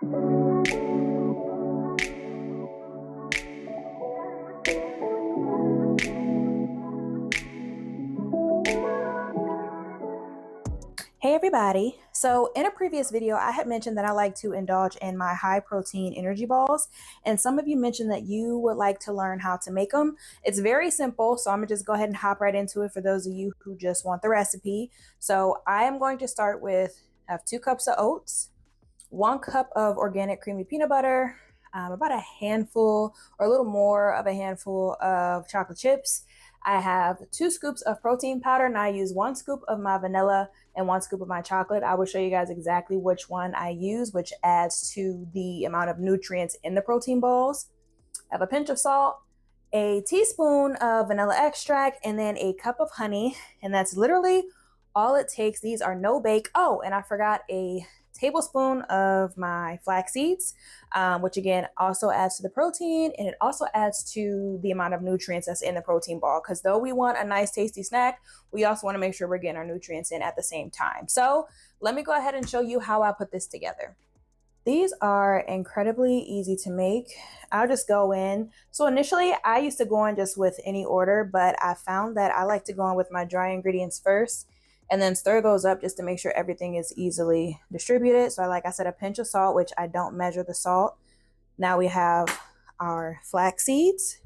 Hey everybody. So in a previous video, I had mentioned that I like to indulge in my high protein energy balls. And some of you mentioned that you would like to learn how to make them. It's very simple. So I'm gonna just go ahead and hop right into it for those of you who just want the recipe. So I am going to start with, I have 2 cups of oats, 1 cup of organic creamy peanut butter, about a handful or a little more of a handful of chocolate chips. I have 2 scoops of protein powder, and I use 1 scoop of my vanilla and 1 scoop of my chocolate. I will show you guys exactly which one I use, which adds to the amount of nutrients in the protein balls. I have a pinch of salt, a teaspoon of vanilla extract, and then a cup of honey. And that's literally all it takes. These are no bake. Oh, and I forgot a tablespoon of my flax seeds, which again also adds to the protein, and it also adds to the amount of nutrients that's in the protein ball, because though we want a nice tasty snack, we also want to make sure we're getting our nutrients in at the same time. So let me go ahead and show you how I put this together. These are incredibly easy to make. I'll just go in. So initially I used to go in just with any order, but I found that I like to go in with my dry ingredients first and then stir those up just to make sure everything is easily distributed. So like I said, a pinch of salt, which I don't measure the salt. Now we have our flax seeds,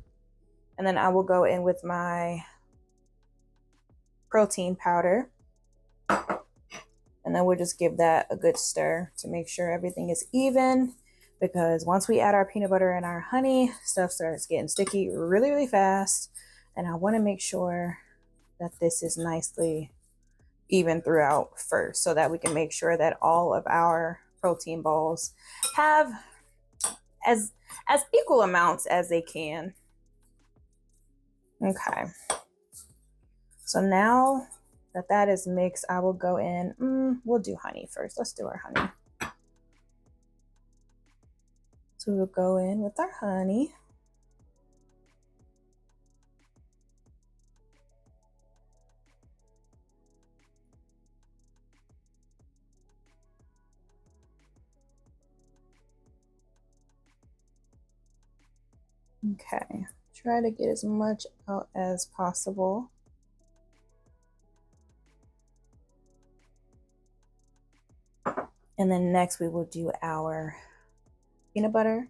and then I will go in with my protein powder. And then we'll just give that a good stir to make sure everything is even, because once we add our peanut butter and our honey, stuff starts getting sticky really, really fast. And I want to make sure that this is nicely even throughout first, so that we can make sure that all of our protein balls have as equal amounts as they can. Okay. So now that is mixed, I will go in, we'll do honey first. Let's do our honey. So we'll go in with our honey. Okay, try to get as much out as possible. And then next we will do our peanut butter.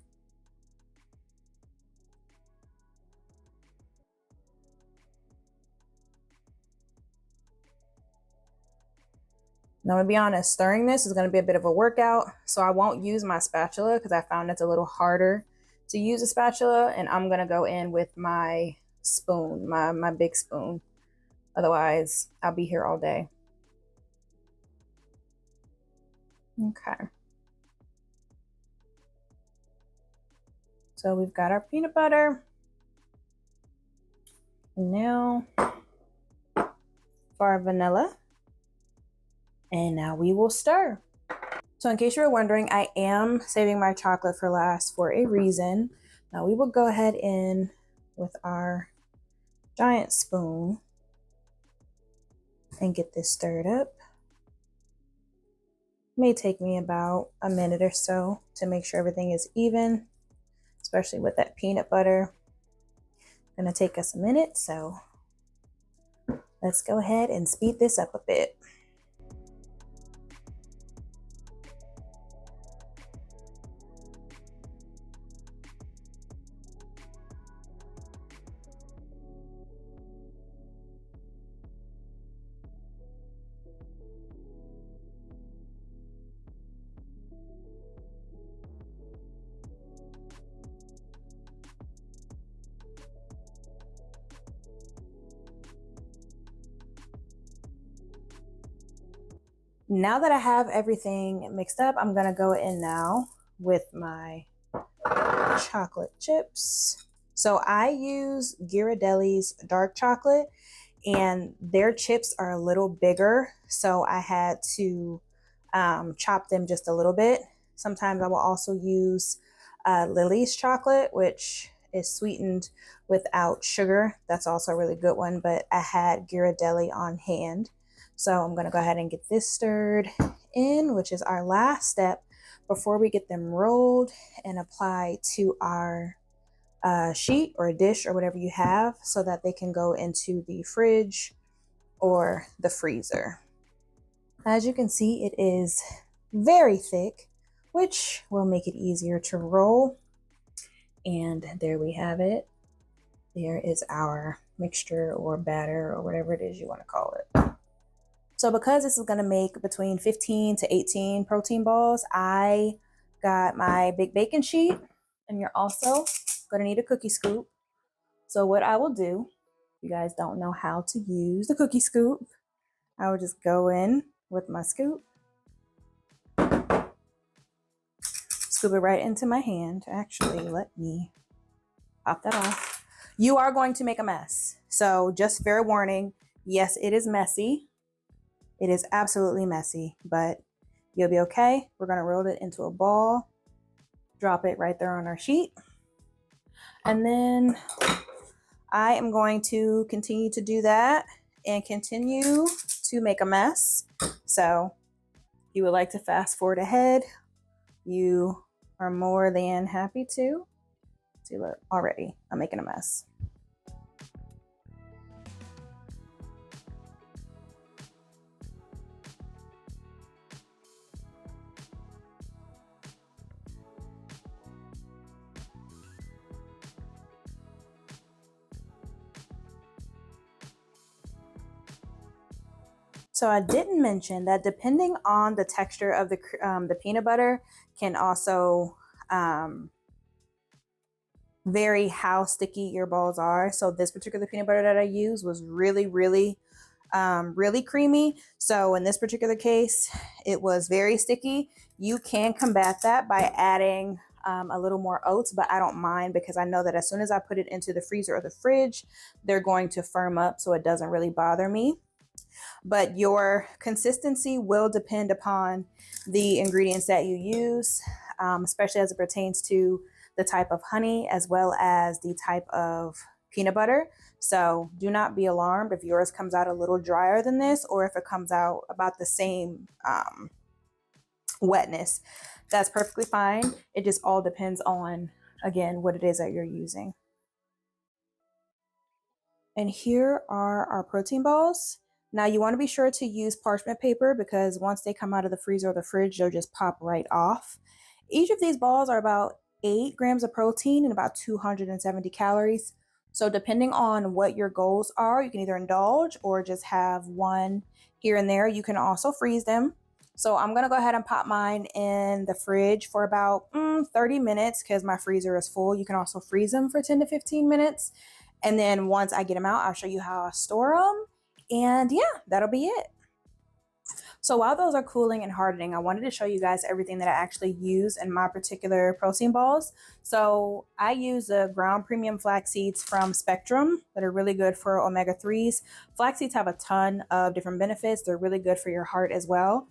Now, I'm gonna be honest, stirring this is gonna be a bit of a workout, so I won't use my spatula because I found it's a little harder to use a spatula, and I'm gonna go in with my spoon, my big spoon. Otherwise, I'll be here all day. Okay. So we've got our peanut butter. And now for our vanilla. And now we will stir. So in case you were wondering, I am saving my chocolate for last for a reason. Now we will go ahead in with our giant spoon and get this stirred up. May take me about a minute or so to make sure everything is even, especially with that peanut butter. Gonna take us a minute, so let's go ahead and speed this up a bit. Now that I have everything mixed up, I'm gonna go in now with my chocolate chips. So I use Ghirardelli's dark chocolate, and their chips are a little bigger, so I had to chop them just a little bit. Sometimes I will also use Lily's chocolate, which is sweetened without sugar. That's also a really good one, but I had Ghirardelli on hand. So I'm gonna go ahead and get this stirred in, which is our last step before we get them rolled and applied to our sheet or a dish or whatever you have, so that they can go into the fridge or the freezer. As you can see, it is very thick, which will make it easier to roll. And there we have it. There is our mixture or batter or whatever it is you want to call it. So because this is going to make between 15 to 18 protein balls, I got my big baking sheet, and you're also going to need a cookie scoop. So what I will do, if you guys don't know how to use the cookie scoop, I will just go in with my scoop, scoop it right into my hand. Actually, let me pop that off. You are going to make a mess. So just fair warning, yes, it is messy. It is absolutely messy, but you'll be okay. We're going to roll it into a ball, drop it right there on our sheet. And then I am going to continue to do that and continue to make a mess. So if you would like to fast forward ahead, you are more than happy to. See, look, already I'm making a mess. So I didn't mention that depending on the texture of the peanut butter can also vary how sticky your balls are. So this particular peanut butter that I used was really creamy. So in this particular case, it was very sticky. You can combat that by adding a little more oats, but I don't mind because I know that as soon as I put it into the freezer or the fridge, they're going to firm up, so it doesn't really bother me. But your consistency will depend upon the ingredients that you use, especially as it pertains to the type of honey as well as the type of peanut butter. So do not be alarmed if yours comes out a little drier than this, or if it comes out about the same wetness. That's perfectly fine. It just all depends on, again, what it is that you're using. And here are our protein balls. Now you want to be sure to use parchment paper because once they come out of the freezer or the fridge, they'll just pop right off. Each of these balls are about 8 grams of protein and about 270 calories. So depending on what your goals are, you can either indulge or just have one here and there. You can also freeze them. So I'm going to go ahead and pop mine in the fridge for about 30 minutes because my freezer is full. You can also freeze them for 10 to 15 minutes. And then once I get them out, I'll show you how I store them. And yeah, that'll be it. So while those are cooling and hardening, I wanted to show you guys everything that I actually use in my particular protein balls. So I use the ground premium flax seeds from Spectrum that are really good for omega-3s. Flax seeds have a ton of different benefits. They're really good for your heart as well.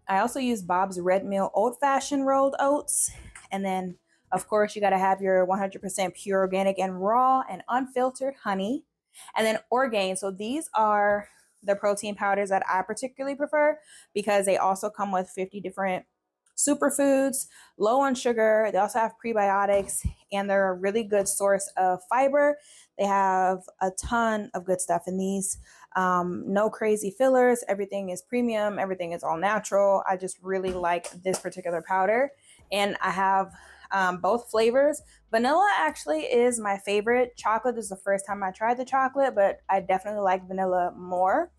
I also use Bob's Red Mill Old Fashioned rolled oats. And then, of course, you got to have your 100% pure organic and raw and unfiltered honey. And then Orgain. So these are the protein powders that I particularly prefer because they also come with 50 different superfoods, low on sugar. They also have prebiotics, and they're a really good source of fiber. They have a ton of good stuff in these. No crazy fillers. Everything is premium. Everything is all natural. I just really like this particular powder, and I have both flavors. Vanilla actually is my favorite. Chocolate is the first time I tried the chocolate, but I definitely like vanilla more.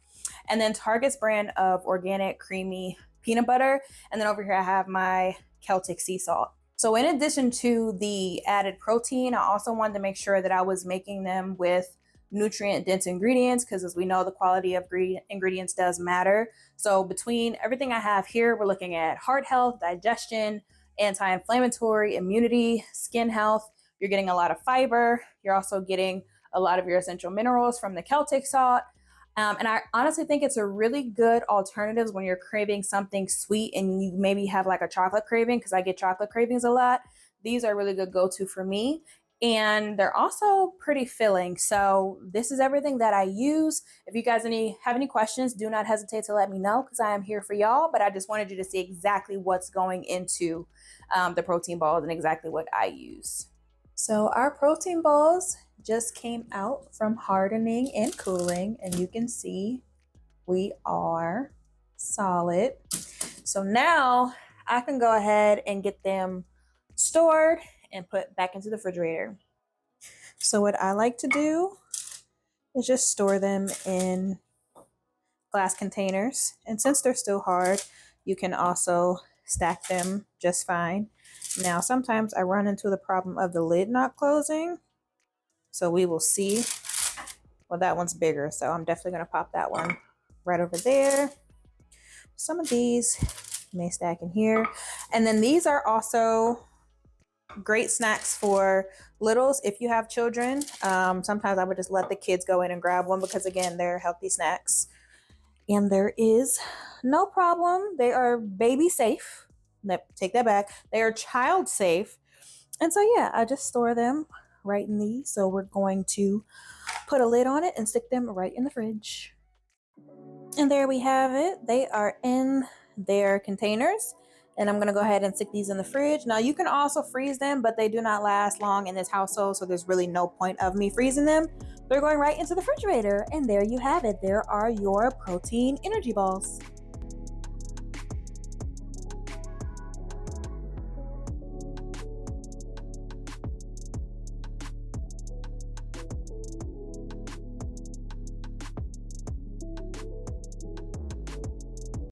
And then Target's brand of organic creamy peanut butter. And then over here I have my Celtic sea salt. So in addition to the added protein, I also wanted to make sure that I was making them with nutrient dense ingredients because, as we know, the quality of ingredients does matter. So between everything I have here, we're looking at heart health, digestion, anti-inflammatory, immunity, skin health. You're getting a lot of fiber. You're also getting a lot of your essential minerals from the Celtic salt. And I honestly think it's a really good alternative when you're craving something sweet and you maybe have like a chocolate craving, because I get chocolate cravings a lot. These are really good go-to for me. and they're also pretty filling. So this is everything that I use. If you guys have any questions, do not hesitate to let me know, because I am here for y'all. But I just wanted you to see exactly what's going into the protein balls and exactly what I use. So our protein balls just came out from hardening and cooling, and you can see we are solid. So now I can go ahead and get them stored and put back into the refrigerator. So what I like to do is just store them in glass containers. And since they're still hard, you can also stack them just fine. Now, sometimes I run into the problem of the lid not closing. So we will see. Well, that one's bigger, so I'm definitely going to pop that one right over there. Some of these may stack in here. And then these are also great snacks for littles. If you have children, sometimes I would just let the kids go in and grab one, because again, they're healthy snacks. And there is no problem. They are baby safe. Take that back. They are child safe. And so yeah, I just store them right in these. So we're going to put a lid on it and stick them right in the fridge. And there we have it. They are in their containers. And I'm going to go ahead and stick these in the fridge. Now, you can also freeze them, but they do not last long in this household, so there's really no point of me freezing them. They're going right into the refrigerator. And there you have it. There are your protein energy balls.